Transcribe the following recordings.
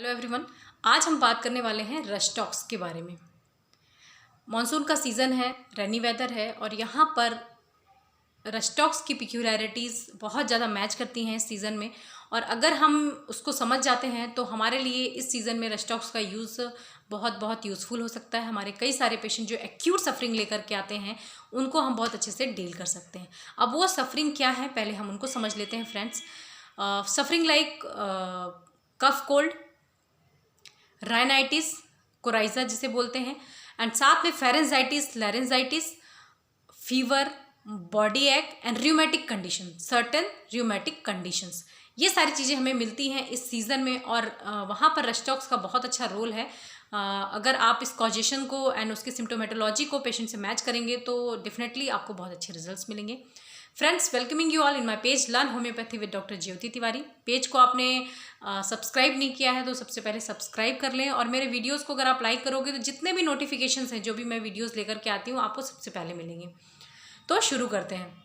Hello everyone. आज हम बात करने वाले हैं रश-टॉक्स के बारे में। मॉनसून का सीज़न है, रेनी वेदर है और यहाँ पर रश-टॉक्स की पिक्यूलियरिटीज़ बहुत ज़्यादा मैच करती हैं इस सीज़न में। और अगर हम उसको समझ जाते हैं तो हमारे लिए इस सीज़न में रश-टॉक्स का यूज़ बहुत यूज़फुल हो सकता है। हमारे कई सारे पेशेंट जो एक्यूट सफरिंग लेकर के आते हैं उनको हम बहुत अच्छे से डील कर सकते हैं। अब वो सफरिंग क्या है पहले हम उनको समझ लेते हैं friends. Suffering like cough cold, rhinitis, coryza जिसे बोलते हैं, एंड साथ में pharyngitis, laryngitis, fever, body ache and rheumatic condition, certain rheumatic conditions, ये सारी चीज़ें हमें मिलती हैं इस सीज़न में। और वहाँ पर रश-टॉक्स का बहुत अच्छा रोल है। अगर आप इस कॉजेशन को एंड उसकी सिम्टोमेटोलॉजी को पेशेंट से मैच करेंगे तो डेफिनेटली आपको बहुत अच्छे रिजल्ट्स मिलेंगे। Friends, welcoming you all in my page learn homeopathy with doctor Jyoti Tiwari. Page को आपने सब्सक्राइब नहीं किया है तो सबसे पहले सब्सक्राइब कर लें और मेरे वीडियोस को अगर आप लाइक करोगे तो जितने भी नोटिफिकेशंस हैं, जो भी मैं वीडियोस लेकर के आती हूँ, आपको सबसे पहले मिलेंगे। तो शुरू करते हैं।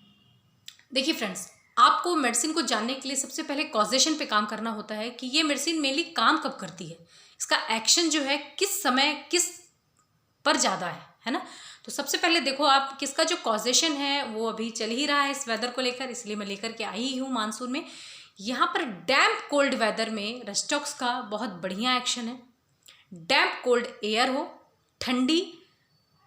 देखिए फ्रेंड्स, आपको मेडिसिन को जानने के लिए सबसे पहले कॉजेशन पे काम करना होता है कि ये मेडिसिन मेनली काम कब करती है, इसका एक्शन जो है किस समय किस पर ज़्यादा है ना। तो सबसे पहले देखो आप, किसका जो कॉजेशन है वो अभी चल ही रहा है इस वेदर को लेकर, इसलिए मैं लेकर के आई ही हूँ मानसून में। यहाँ पर डैम्प कोल्ड वेदर में रश-टॉक्स का बहुत बढ़िया एक्शन है। डैम्प कोल्ड एयर हो, ठंडी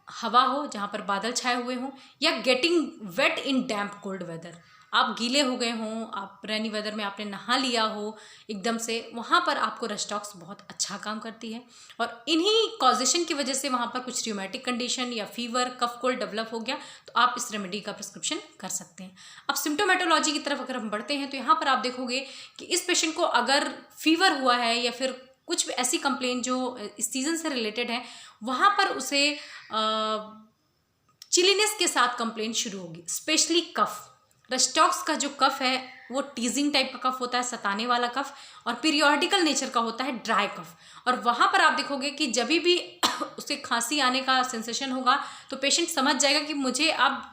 हवा हो जहाँ पर बादल छाए हुए हों, या गेटिंग वेट इन डैम्प कोल्ड वेदर, आप गीले हो गए हों, आप रेनी वेदर में आपने नहा लिया हो एकदम से, वहाँ पर आपको रश-टॉक्स बहुत अच्छा काम करती है। और इन्हीं कॉजेशन की वजह से वहाँ पर कुछ र्यूमेटिक कंडीशन या फीवर, कफ कोल्ड डेवलप हो गया तो आप इस रेमेडी का प्रिस्क्रिप्शन कर सकते हैं। अब सिम्टोमेटोलॉजी की तरफ अगर हम बढ़ते हैं तो यहाँ पर आप देखोगे कि इस पेशेंट को अगर फीवर हुआ है या फिर कुछ भी ऐसी कंप्लेन जो इस सीज़न से रिलेटेड है, वहाँ पर उसे चिलीनेस के साथ कंप्लेन शुरू होगी। स्पेशली कफ, रश-टॉक्स का जो कफ है वो टीजिंग टाइप का कफ होता है, सताने वाला कफ, और पीरियोडिकल नेचर का होता है, ड्राई कफ। और वहाँ पर आप देखोगे कि जब भी उसे खांसी आने का सेंसेशन होगा तो पेशेंट समझ जाएगा कि मुझे अब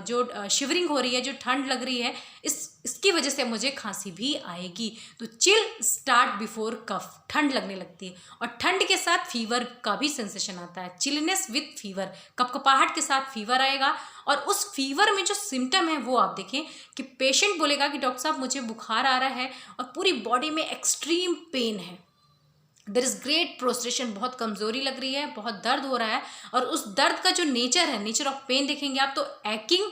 जो शिवरिंग हो रही है, जो ठंड लग रही है, इसकी वजह से मुझे खांसी भी आएगी। तो चिल स्टार्ट बिफोर कफ, ठंड लगने लगती है और ठंड के साथ फीवर का भी सेंसेशन आता है। चिलनेस विथ फीवर, कपकपाहट के साथ फीवर आएगा और उस फीवर में जो सिम्टम है वो आप देखें कि पेशेंट बोलेगा कि डॉक्टर साहब मुझे बुखार आ रहा है और पूरी बॉडी में एक्सट्रीम पेन है, देयर इज ग्रेट प्रोस्ट्रेशन, बहुत कमजोरी लग रही है, बहुत दर्द हो रहा है। और उस दर्द का जो नेचर है, नेचर ऑफ पेन देखेंगे आप तो एक्किंग,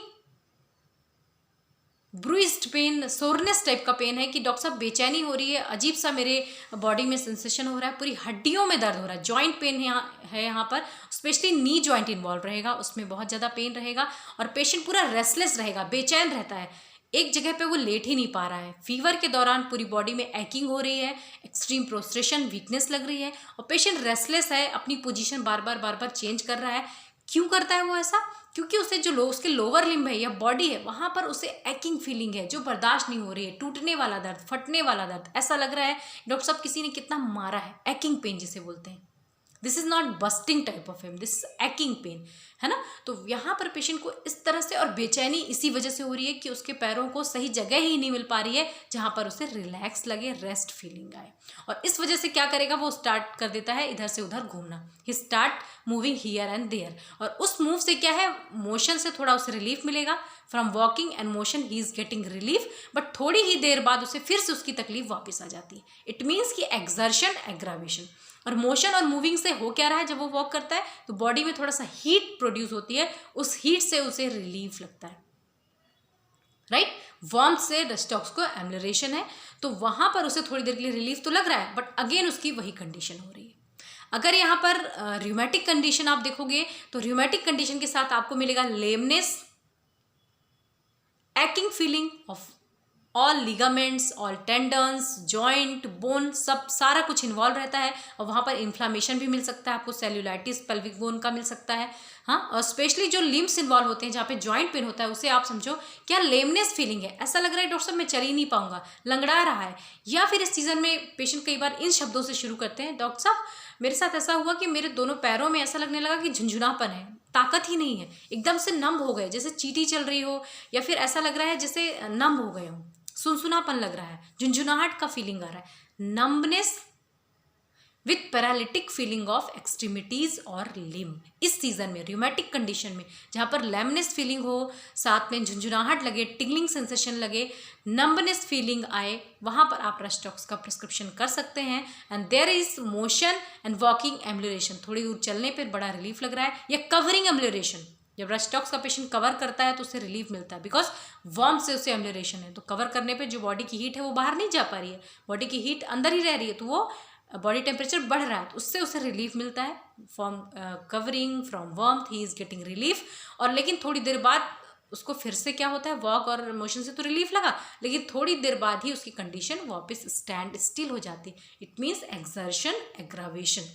ब्रूइज्ड पेन, सोरनेस टाइप का पेन है कि डॉक्टर साहब बेचैनी हो रही है, अजीब सा मेरे बॉडी में सेंसेशन हो रहा है, पूरी हड्डियों में दर्द हो रहा है, जॉइंट पेन है यहाँ पर, स्पेशली नी जॉइंट इन्वॉल्व रहेगा, उसमें बहुत ज़्यादा पेन रहेगा और पेशेंट पूरा रेस्टलेस रहेगा, बेचैन रहता है, एक जगह पे वो लेट ही नहीं पा रहा है। फीवर के दौरान पूरी बॉडी में एक्किंग हो रही है, एक्सट्रीम प्रोस्ट्रेशन, वीकनेस लग रही है और पेशेंट रेस्टलेस है, अपनी पोजीशन बार बार चेंज कर रहा है। क्यों करता है वो ऐसा? क्योंकि उसे जो उसके लोअर लिम्ब है या बॉडी है, वहाँ पर उसे एक्किंग फीलिंग है जो बर्दाश्त नहीं हो रही है, टूटने वाला दर्द, फटने वाला दर्द, ऐसा लग रहा है डॉक्टर साहब किसी ने कितना मारा है, एक्किंग पेन जिसे बोलते हैं। This is not busting type of pain, this is aching pain, है ना। तो यहाँ पर पेशेंट को इस तरह से, और बेचैनी इसी वजह से हो रही है कि उसके पैरों को सही जगह ही नहीं मिल पा रही है जहाँ पर उसे रिलैक्स लगे, रेस्ट फीलिंग आए। और इस वजह से क्या करेगा, वो स्टार्ट कर देता है इधर से उधर घूमना, he start moving here and there. और उस मूव से क्या है, मोशन से थोड़ा उसे रिलीफ मिलेगा, from walking and motion he is getting relief, but थोड़ी ही देर बाद उसे फिर से उसकी तकलीफ वापस आ जाती है। इट मीन्स कि एक्सर्शन, एग्रावेशन। और मोशन और मूविंग से हो क्या रहा है, जब वो वॉक करता है तो बॉडी में थोड़ा सा हीट प्रोड्यूस होती है, उस हीट से उसे रिलीफ लगता है, राइट। वार्मथ से रश-टॉक्स को एम्बलरेशन है, तो वहां पर उसे थोड़ी देर के लिए रिलीफ तो लग रहा है, बट अगेन उसकी वही कंडीशन हो रही है। अगर यहाँ पर र्यूमेटिक कंडीशन आप देखोगे तो र्यूमेटिक कंडीशन के साथ आपको मिलेगा lameness, aching feeling of all ligaments, all tendons, joint, bone, सब सारा कुछ इन्वॉल्व रहता है। और वहाँ पर इन्फ्लामेशन भी मिल सकता है आपको, सेल्यूलाइटिस पेल्विक बोन का मिल सकता है, हाँ। और स्पेशली जो लिम्स इन्वॉल्व होते हैं, जहाँ पे जॉइंट पेन होता है, उसे आप समझो क्या लेमनेस फीलिंग है, ऐसा लग रहा है डॉक्टर साहब मैं चल ही नहीं पाऊंगा, लंगड़ा रहा है। या फिर इस सीजन में पेशेंट कई बार इन शब्दों से शुरू करते हैं, डॉक्टर साहब मेरे साथ ऐसा हुआ कि मेरे दोनों पैरों में ऐसा लगने लगा कि झुंझुनापन है, ताकत ही नहीं है, एकदम से नम हो गए, जैसे चींटी चल रही हो, या फिर ऐसा लग रहा है जैसे नम हो गए हो, सुनसुनापन लग रहा है, झुंझुनाहट का फीलिंग आ रहा है, numbness, with paralytic feeling of extremities और लिम। इस सीजन में रियूमेटिक कंडीशन में जहाँ पर लैमनेस फीलिंग हो, साथ में झुंझुनाहट लगे, टिंगलिंग सेंसेशन लगे, नंबनेस फीलिंग आए, वहाँ पर आप रस्टॉक्स का प्रिस्क्रिप्शन कर सकते हैं। And there is motion and walking ambulation, थोड़ी दूर चलने पर बड़ा रिलीफ लग रहा है, या कवरिंग एम्बुलेशन, जब रस्टॉक्स का पेशेंट कवर करता है तो उससे रिलीफ मिलता है, बिकॉज वार्म से उसे एम्बुलेशन है, तो कवर करने पे जो बॉडी की हीट है वो बाहर नहीं जा पा रही है, बॉडी की हीट अंदर ही रह रही है, तो वो बॉडी टेम्परेचर बढ़ रहा है, तो उससे उसे रिलीफ मिलता है from covering, from warmth, he is getting relief. और लेकिन थोड़ी देर बाद उसको फिर से क्या होता है, वॉक और मोशन से तो रिलीफ लगा, लेकिन थोड़ी देर बाद ही उसकी कंडीशन वापस स्टैंड स्टिल हो जाती है। इट मीन्स एक्सर्शन एग्रावेशन,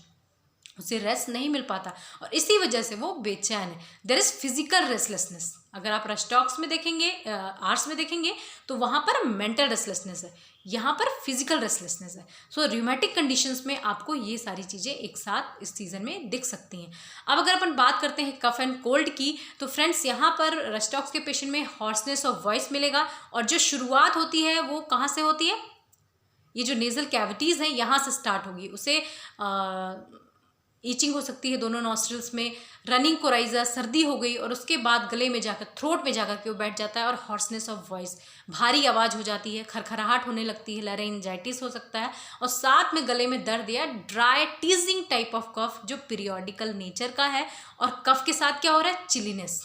उसे रेस्ट नहीं मिल पाता और इसी वजह से वो बेचैन है। There is physical restlessness. अगर आप रस्टॉक्स में देखेंगे, आर्ट्स में देखेंगे, तो वहाँ पर मेंटल रेस्टलेसनेस है, यहाँ पर फिजिकल रेस्टलेसनेस है। सो रियूमेटिक कंडीशंस में आपको ये सारी चीज़ें एक साथ इस सीजन में दिख सकती हैं। अब अगर अपन बात करते हैं कफ एंड कोल्ड की, तो फ्रेंड्स यहाँ पर रस्टॉक्स के पेशेंट में हॉर्सनेस ऑफ वॉइस मिलेगा, और जो शुरुआत होती है वो कहाँ से होती है, ये जो नेजल कैविटीज़ हैं यहाँ से स्टार्ट होगी। उसे ईचिंग हो सकती है दोनों नॉस्ट्रल्स में, रनिंग कोराइजा, सर्दी हो गई, और उसके बाद गले में जाकर, थ्रोट में जाकर के वो बैठ जाता है, और हॉर्सनेस ऑफ वॉइस, भारी आवाज़ हो जाती है, खरखराहट होने लगती है, लैरिंजाइटिस हो सकता है, और साथ में गले में दर्द या ड्राई टीजिंग टाइप ऑफ कफ जो पीरियोडिकल नेचर का है। और कफ के साथ क्या हो रहा है, चिलीनेस।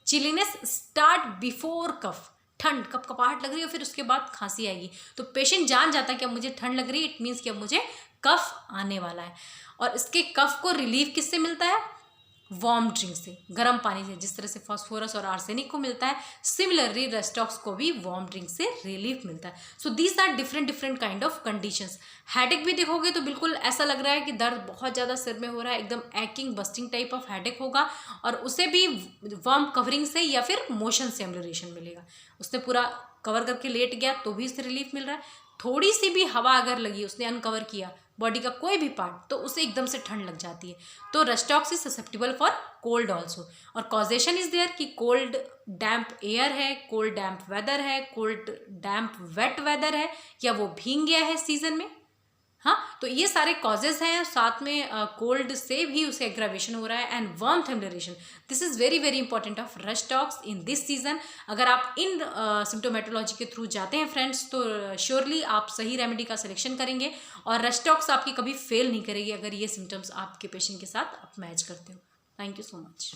चिलीनेस स्टार्ट बिफोर कफ, ठंड, कपकपाहट लग रही है, फिर उसके बाद खांसी आएगी, तो पेशेंट जान जाता है कि अब मुझे ठंड लग रही है, इट मीन्स कि अब मुझे कफ आने वाला है। और इसके कफ को रिलीफ किससे मिलता है, वार्म ड्रिंक से, गर्म पानी से, जिस तरह से फास्फोरस और आर्सेनिक को मिलता है, सिमिलरली रस्टॉक्स को भी वार्म ड्रिंक से रिलीफ मिलता है। So these are different kind of conditions. Headache भी देखोगे तो बिल्कुल ऐसा लग रहा है कि दर्द बहुत ज़्यादा सिर में हो रहा है, एकदम एक्किंग बस्टिंग टाइप ऑफ हेडेक होगा, और उसे भी वार्म कवरिंग से या फिर मोशन से एम्बुलेशन मिलेगा। उसने पूरा कवर करके लेट गया तो भी उससे रिलीफ मिल रहा है, थोड़ी सी भी हवा अगर लगी, उसने अनकवर किया बॉडी का कोई भी पार्ट, तो उसे एकदम से ठंड लग जाती है। तो rhus tox is susceptible for cold also, और कॉजेशन इज देयर कि कोल्ड डैम्प एयर है, कोल्ड डैम्प वेदर है, कोल्ड डैम्प वेट वेदर है, या वो भीग गया है सीजन में। हाँ, तो ये सारे कॉजेज हैं, साथ में कोल्ड से भी उसे एग्रावेशन हो रहा है, and warmth ambulation. This is very important of rhus tox in this season. अगर आप इन सिम्टोमेटोलॉजी के थ्रू जाते हैं फ्रेंड्स, तो श्योरली आप सही रेमेडी का सिलेक्शन करेंगे, और रस्टॉक्स आपकी कभी फेल नहीं करेगी अगर ये सिम्टम्स आपके पेशेंट के साथ आप मैच करते हो। Thank you so much.